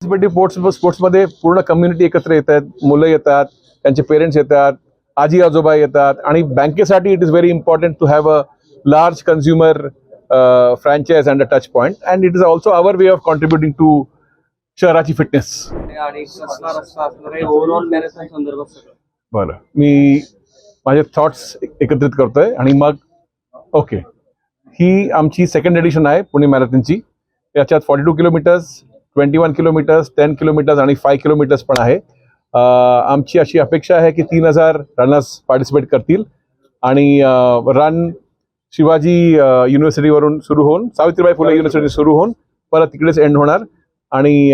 स्पोर्ट्समध्ये पूर्ण कम्युनिटी एकत्र येतात, मुलं येतात, त्यांचे पेरेंट्स येतात, आजी आजोबा येतात आणि बँकेसाठी it is very important to have a large consumer franchise and a touch point and it is also our way of contributing to शहराची फिटनेस. बरं, मी माझे थॉट्स एकत्रित करतोय आणि मग ओके, ही आमची सेकंड एडिशन आहे पुणे मॅरेथॉनची. याच्यात 42 किलोमीटर्स, 21 किलोमीटर्स, 10 किलोमीटर्स आणि 5 किलोमीटर्स पण आहे. आमची अशी अपेक्षा आहे की 3000 रनर्स पार्टिसिपेट करतील आणि रन शिवाजी युनिव्हर्सिटीवरून सुरू होऊन सावित्रीबाई फुले युनिव्हर्सिटी सुरू होऊन परत तिकडेच एंड होणार. आणि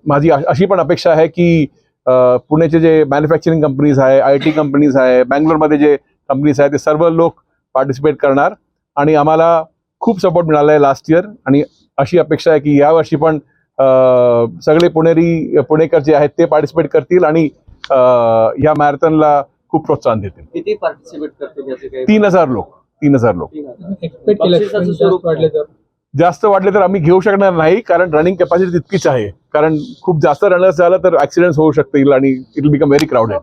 माझी अशी पण अपेक्षा आहे की पुण्याचे जे मॅन्युफॅक्चरिंग कंपनीज आहे, IT कंपनीज आहे, बँगलोरमध्ये जे कंपनीज आहे, ते सर्व लोक पार्टिसिपेट करणार आणि आम्हाला खूप सपोर्ट मिळाला आहे लास्ट इयर. आणि अशी अपेक्षा आहे की यावर्षी पण सगळे पुणेकर जे आहेत ते पार्टिसिपेट करतील आणि या मॅरेथॉनला खूप प्रोत्साहन देतील. किती पार्टिसिपेट करतील? 3000 लोक. 3000 लोक. जास्त वाढले तर आम्ही घेऊ शकणार नाही, कारण रनिंग कॅपॅसिटी तितकीच आहे. कारण खूप जास्त रनर्स झालं तर ऍक्सिडेंट्स होऊ शकतील आणि it will become very crowded.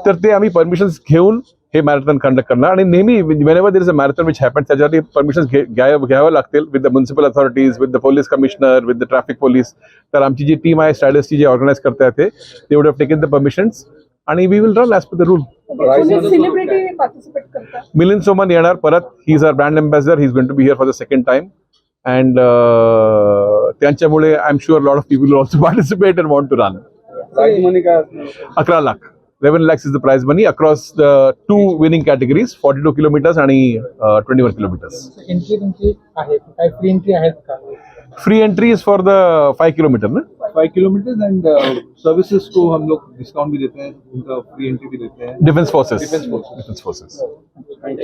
तर ते आम्ही परमिशन्स घेऊन हे मॅरेथॉन कंडक्ट करणार आणि नेहमी whenever there is a marathon which happens त्याच्यासाठी परमिशन्स घ्यावं लागतील with the municipal authorities, with the police commissioner, with the traffic police. तर आमची जी टीम आहे स्ट्रॅटेजी जे ऑर्गनाईज करतात ते would have taken the permissions आणि we will run as per the rule. Milind Soman येणार परत. He is our brand ambassador. He is going to be here for the second time and त्यांच्यामुळे I am sure lot of people will also participate and want to run. Prize money काय? 11 lakh. 11 lakhs is the prize money across the 2 winning categories, 42 kilometers आणि 21 kilometers. Entry तुमची आहे काय? Free entry आहेत का? Free entry is for the 5 kilometer ना? 5 kilometre and services को हम लोग डिस्काउंट भी देते हैं, उनका फ्री एंट्री भी देते हैं. Defence forces.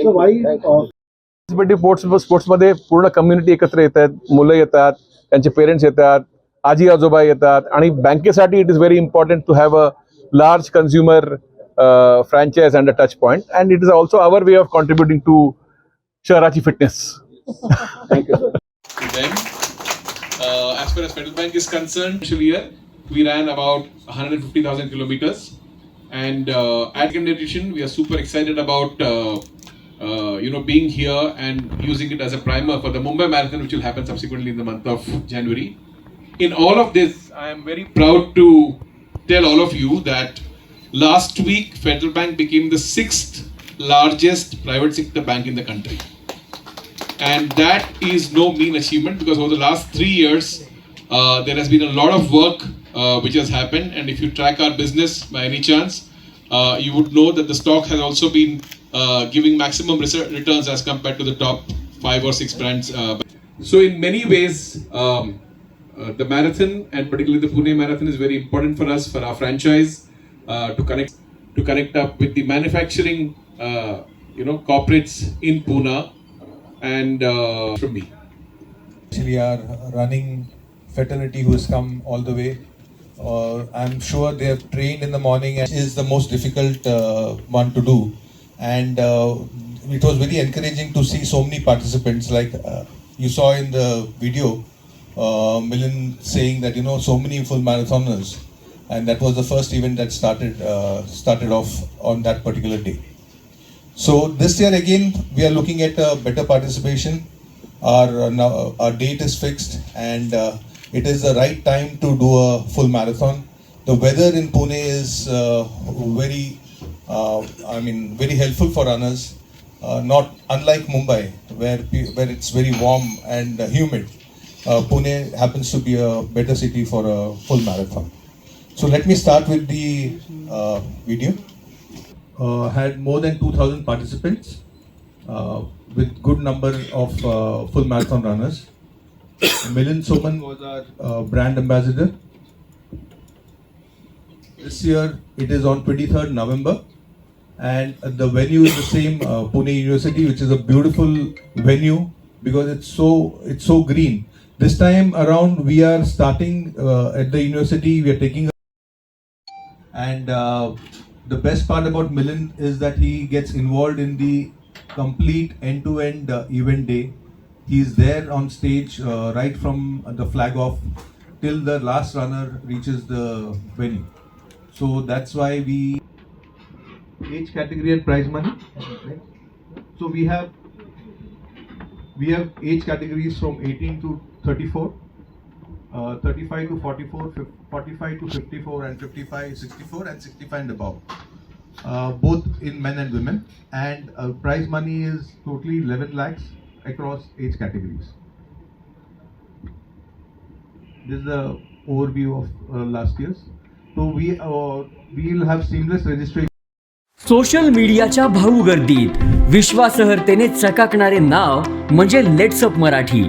So why स्पोर्ट्समध्ये पूर्ण कम्युनिटी एकत्र येतात, मुलं येतात, त्यांचे पेरेंट्स येतात, आजी आजोबा येतात आणि बँकेसाठी it is very important to have a large consumer franchise and a touch point and it is also our way of contributing to shaharachi fitness. Thank you, sir. Then, as far as Federal Bank is concerned, actually we ran about 150,000 kilometers and at second edition we are super excited about being here and using it as a primer for the Mumbai Marathon, which will happen subsequently in the month of January. In all of this, I am very proud to tell all of you that last week Federal Bank became the 6th largest private sector bank in the country, and that is no mean achievement because over the last 3 years there has been a lot of work which has happened, and if you track our business by any chance you would know that the stock has also been giving maximum returns as compared to the top 5 or 6 brands. So in many ways the marathon and particularly the Pune Marathon is very important for us, for our franchise, to connect up with the manufacturing corporates in Pune and from me. Actually, our running fraternity who has come all the way. I'm sure they have trained in the morning and is the most difficult one to do. And it was very encouraging to see so many participants like you saw in the video. Milind saying that so many full marathoners, and that was the first event that started off on that particular day. So this year again we are looking at a better participation. Our date is fixed and it is the right time to do a full marathon. The weather in Pune is very helpful for runners, not unlike Mumbai where it's very warm and humid. Pune happens to be a better city for a full marathon. So let me start with the video. Had more than 2,000 participants with good number of full marathon runners. Milind Soman was our brand ambassador. This year it is on 23rd November and the venue is the same, Pune University, which is a beautiful venue because it's so green. This time around we are starting at the university, we are taking and the best part about Milind is that he gets involved in the complete end-to-end event day. He's there on stage right from the flag off till the last runner reaches the venue. So that's why we age category and prize money. Right? So we have age categories from 18 to 34, 35 to 44, 45 to 54, and 55, 64, and 65 and above. Both in men and women, and prize money is totally 11 lakhs across age categories. This is the overview of last year's. So we will have seamless registration. Social मीडियाच्या भाऊ गर्दीत विश्वासार्हतेने चकाकणारे नाव म्हणजे लेट्सअप मराठी.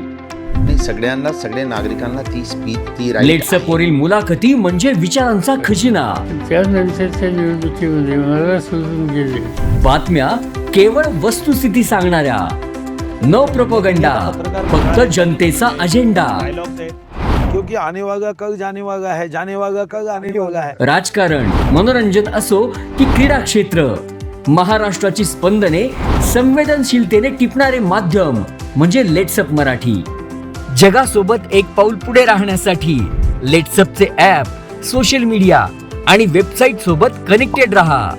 सगळ्यांना, सगळ्या नागरिकांना ती speech, ती लेट्सअप वरील मुलाखती म्हणजे विचारांचा खजिना. त्यानंतरच्या निवडणुकीमध्ये मला सोडून गेले. बातम्या केवळ वस्तुस्थिती सांगणाऱ्या, न प्रोपगंडा, फक्त जनतेचा अजेंडा. क्योंकि आने वाला कल जाने वाला है, जाने वाला कल आने वाला है. राजकारण, मनोरंजन असो की क्रीडा क्षेत्र, महाराष्ट्राची स्पंदने संवेदनशीलतेने टिपणारे माध्यम म्हणजे लेट्सअप मराठी. जगासोबत एक पाऊल पुढे राहण्यासाठी लेट्सअपचे ॲप, सोशल मीडिया आणि वेबसाईट सोबत कनेक्टेड रहा.